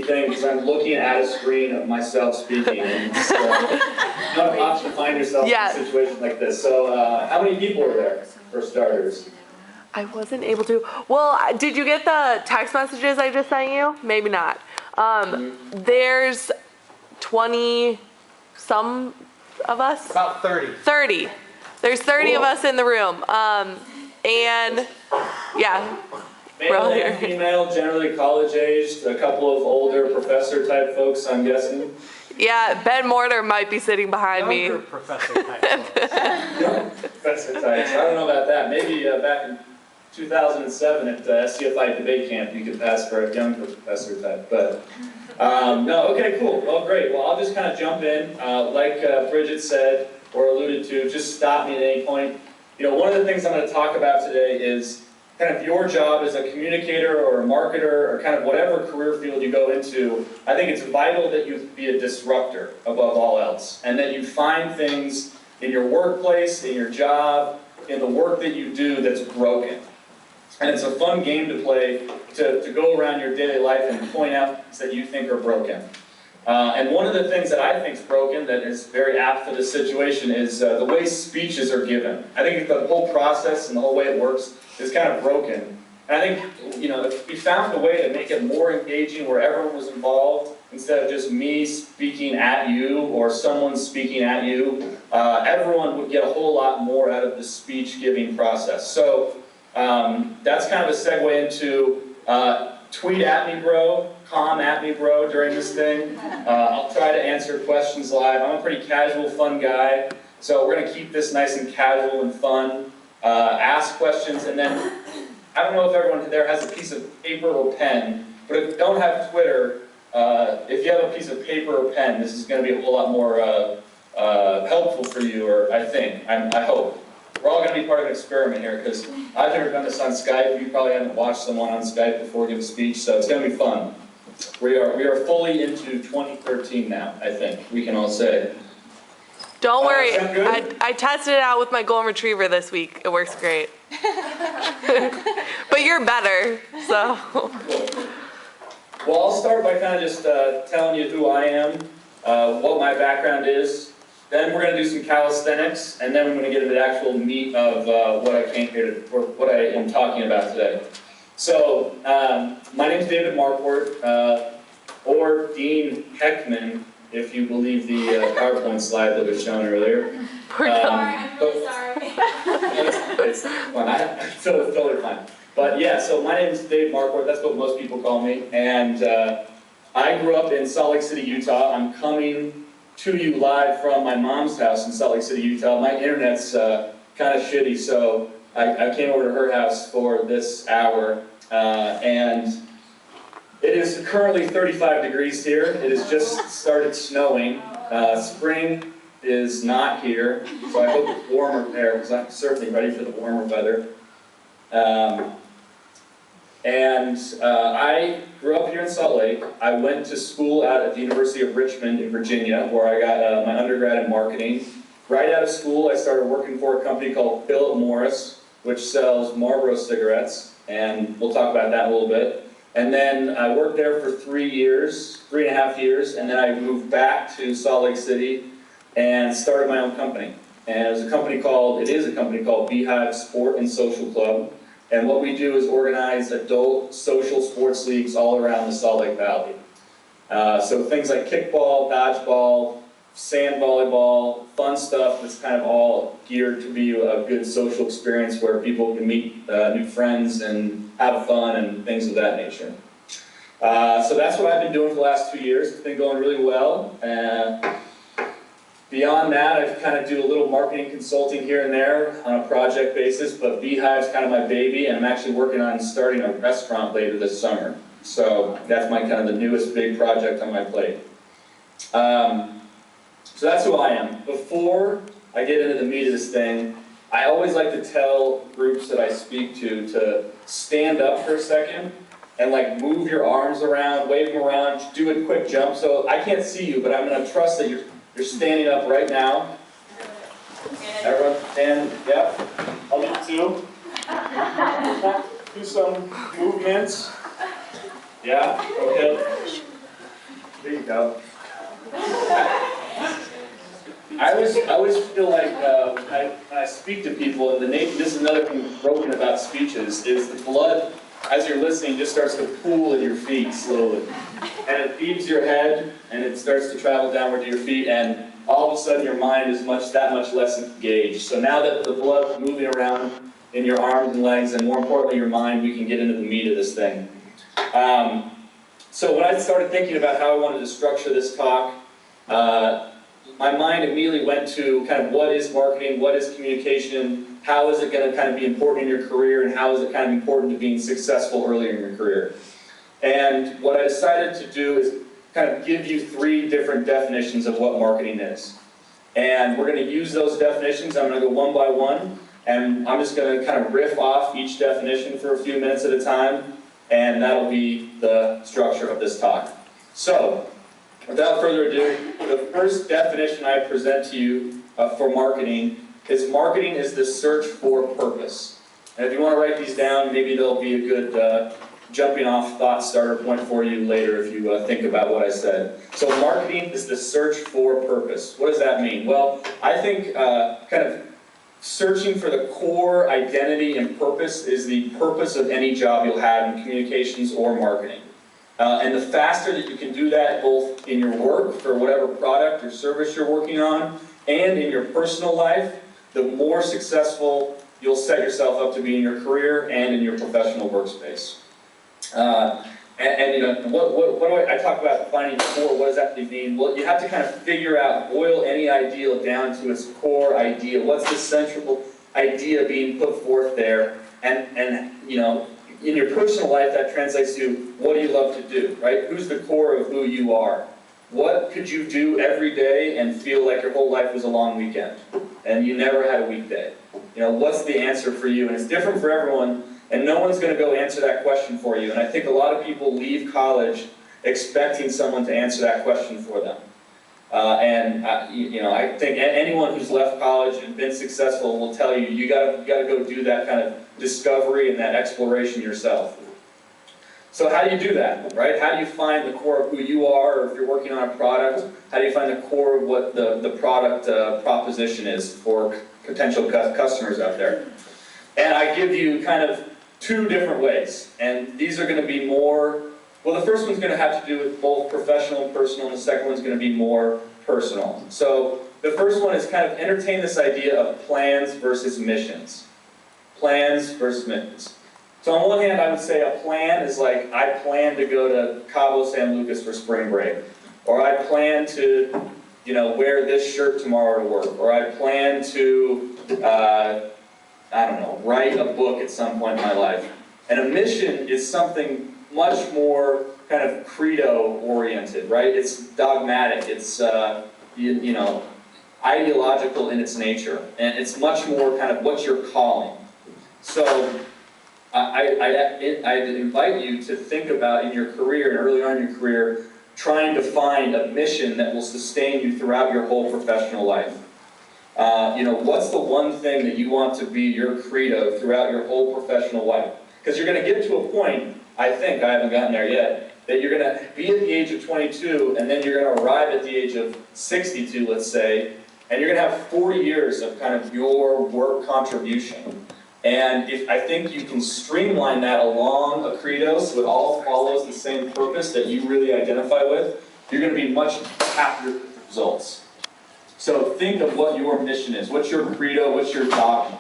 thing because I'm looking at a screen of myself speaking. And it's not often to find yourself in a situation like this. So how many people are there, for starters? I wasn't able to. Well, did you get the text messages I just sent you? Maybe not. There's 20-some of us. About 30. 30. There's 30 of us in the room. And yeah. Male and female, generally college-aged, a couple of older professor-type folks, I'm guessing. Yeah, Ben Mortar might be sitting behind me. Younger professor-type folks. Young professor-types. I don't know about that. Maybe back in 2007 at SCFI debate camp, you could pass for a young professor-type. But no, okay, cool. Well, great. Well, I'll just kind of jump in. Like Bridget said or alluded to, just stop me at any point. You know, one of the things I'm going to talk about today is kind of your job as a communicator or a marketer or kind of whatever career field you go into. I think it's vital that you be a disruptor above all else, and that you find things in your workplace, in your job, in the work that you do that's broken. And it's a fun game to play to go around your daily life and point out things that you think are broken. And one of the things that I think is broken that is very apt for this situation is the way speeches are given. I think the whole process and the whole way it works is kind of broken. And I think, you know, if we found a way to make it more engaging where everyone was involved, instead of just me speaking at you or someone speaking at you, everyone would get a whole lot more out of the speech giving process. So that's kind of a segue into tweet at me, bro, com at me, bro, during this thing. I'll try to answer questions live. I'm a pretty casual, fun guy, so we're going to keep this nice and casual and fun. Ask questions, and then, I don't know if everyone there has a piece of paper or pen, but if you don't have Twitter, if you have a piece of paper or pen, this is going to be a whole lot more helpful for you, or I think, I hope. We're all going to be part of an experiment here, because I've never done this on Skype. You probably haven't watched someone on Skype before give a speech, so it's going to be fun. We are fully into 2013 now, I think, we can all say. Don't worry, I tested it out with my golden retriever this week. It works great. But you're better, so. Well, I'll start by kind of just telling you who I am, what my background is. Then we're going to do some calisthenics, and then we're going to get into the actual meat of what I came here to, or what I am talking about today. So, my name is David Marquardt, or Dean Heckman, if you believe the PowerPoint slide that was shown earlier. Sorry, I'm really sorry. It's fine. It's totally fine. But yeah, so my name is Dave Marquardt. That's what most people call me. And I grew up in Salt Lake City, Utah. I'm coming to you live from my mom's house in Salt Lake City, Utah. My internet's kind of shitty, so I came over to her house for this hour. And it is currently 35 degrees here. It has just started snowing. Spring is not here, so I hope it's warmer there, because I'm certainly ready for the warmer weather. I grew up here in Salt Lake. I went to school out at the University of Richmond in Virginia, where I got my undergrad in marketing. Right out of school, I started working for a company called Philip Morris, which sells Marlboro cigarettes, and we'll talk about that in a little bit. And then I worked there for 3.5 years, and then I moved back to Salt Lake City and started my own company. And it is a company called Beehive Sport Social Club. And what we do is organize adult social sports leagues all around the Salt Lake Valley. So things like kickball, dodgeball, sand volleyball, fun stuff that's kind of all geared to be a good social experience where people can meet new friends and have fun and things of that nature. So that's what I've been doing for the last 2 years. It's been going really well. Beyond that, I kind of do a little marketing consulting here and there on a project basis, but Beehive's kind of my baby, and I'm actually working on starting a restaurant later this summer. So that's my kind of the newest big project on my plate. So that's who I am. Before I get into the meat of this thing, I always like to tell groups that I speak to stand up for a second and like move your arms around, wave them around, do a quick jump. So I can't see you, but I'm going to trust that you're standing up right now. Everyone stand, yep. I'll do two. Do some movements. Yeah, okay. go. I always feel like when I speak to people, and this is another thing broken about speeches, is the blood, as you're listening, just starts to pool at your feet slowly. And it leaves your head, and it starts to travel downward to your feet, and all of a sudden your mind is that much less engaged. So now that the blood's moving around in your arms and legs, and more importantly your mind, we can get into the meat of this thing. So when I started thinking about how I wanted to structure this talk, my mind immediately went to kind of what is marketing, what is communication, how is it going to kind of be important in your career, and how is it kind of important to being successful earlier in your career. And what I decided to do is kind of give you 3 different definitions of what marketing is. And we're going to use those definitions. I'm going to go one by one, and I'm just going to kind of riff off each definition for a few minutes at a time, and that'll be the structure of this talk. So, without further ado, the first definition I present to you for marketing is the search for purpose. And if you want to write these down, maybe they'll be a good jumping off thought starter point for you later if you think about what I said. So marketing is the search for purpose. What does that mean? Well, I think kind of searching for the core identity and purpose is the purpose of any job you'll have in communications or marketing. And the faster that you can do that, both in your work for whatever product or service you're working on, and in your personal life, the more successful you'll set yourself up to be in your career and in your professional workspace. You know, what do I talk about finding core? What does that mean? Well, you have to kind of figure out, boil any ideal down to its core idea. What's the central idea being put forth there? And you know, in your personal life, that translates to what do you love to do, right? Who's the core of who you are? What could you do every day and feel like your whole life was a long weekend and you never had a weekday? You know, what's the answer for you? And it's different for everyone, and no one's going to go answer that question for you. And I think a lot of people leave college expecting someone to answer that question for them. You know, I think anyone who's left college and been successful will tell you, you got to go do that kind of discovery and that exploration yourself. So how do you do that, right? How do you find the core of who you are, or if you're working on a product, how do you find the core of what the product proposition is for potential customers out there? And I give you kind of 2 different ways, and these are going to be more, well, the first one's going to have to do with both professional and personal, and the second one's going to be more personal. So the first one is kind of entertain this idea of plans versus missions. Plans versus missions. So on one hand, I would say a plan is like, I plan to go to Cabo San Lucas for spring break. Or I plan to, you know, wear this shirt tomorrow to work. Or I plan to, I don't know, write a book at some point in my life. And a mission is something much more kind of credo-oriented, right? It's dogmatic. It's, you know, ideological in its nature. And it's much more kind of what you're calling. So I'd invite you to think about in your career and early on in your career, trying to find a mission that will sustain you throughout your whole professional life. You know, what's the one thing that you want to be your credo throughout your whole professional life? Because you're going to get to a point, I think, I haven't gotten there yet, that you're going to be at the age of 22, and then you're going to arrive at the age of 62, let's say, and you're going to have 40 years of kind of your work contribution. And I think you can streamline that along a credo so it all follows the same purpose that you really identify with, you're going to be much happier with the results. So think of what your mission is. What's your credo? What's your dogma?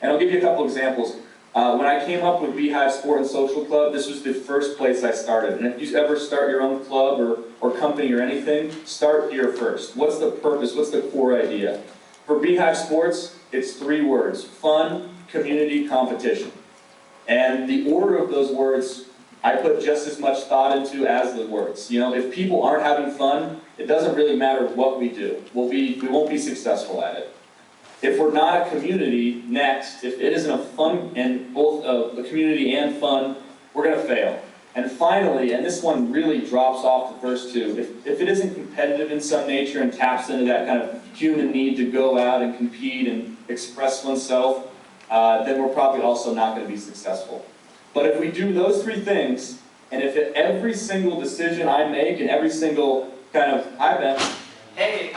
And I'll give you a couple examples. When I came up with Beehive Sport Social Club, this was the first place I started. And if you ever start your own club or company or anything, start here first. What's the purpose? What's the core idea? For Beehive Sports, it's 3 words: fun, community, competition. And the order of those words, I put just as much thought into as the words. You know, if people aren't having fun, it doesn't really matter what we do. We won't be successful at it. If we're not a community, next, if it isn't a fun, and both a community and fun, we're going to fail. And finally, and this one really drops off the first 2, if it isn't competitive in some nature and taps into that kind of human need to go out and compete and express oneself, then we're probably also not going to be successful. But if we do those 3 things, And if every single decision I make and every single kind of, hi Ben. Hey,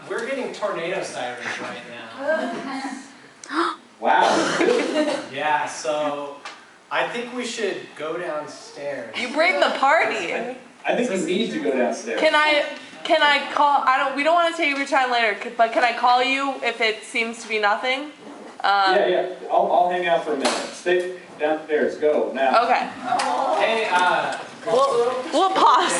we're getting tornado sirens right now. Wow. Yeah, so I think we should go downstairs. You bring the party. I think we need to go downstairs. Can I call? We don't want to take your time later, but can I call you if it seems to be nothing? Yeah. I'll hang out for a minute. Stay downstairs. Go now. Okay. Hey, We'll pause.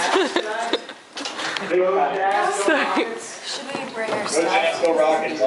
Sorry. Should we bring our Go stuff? Rockets.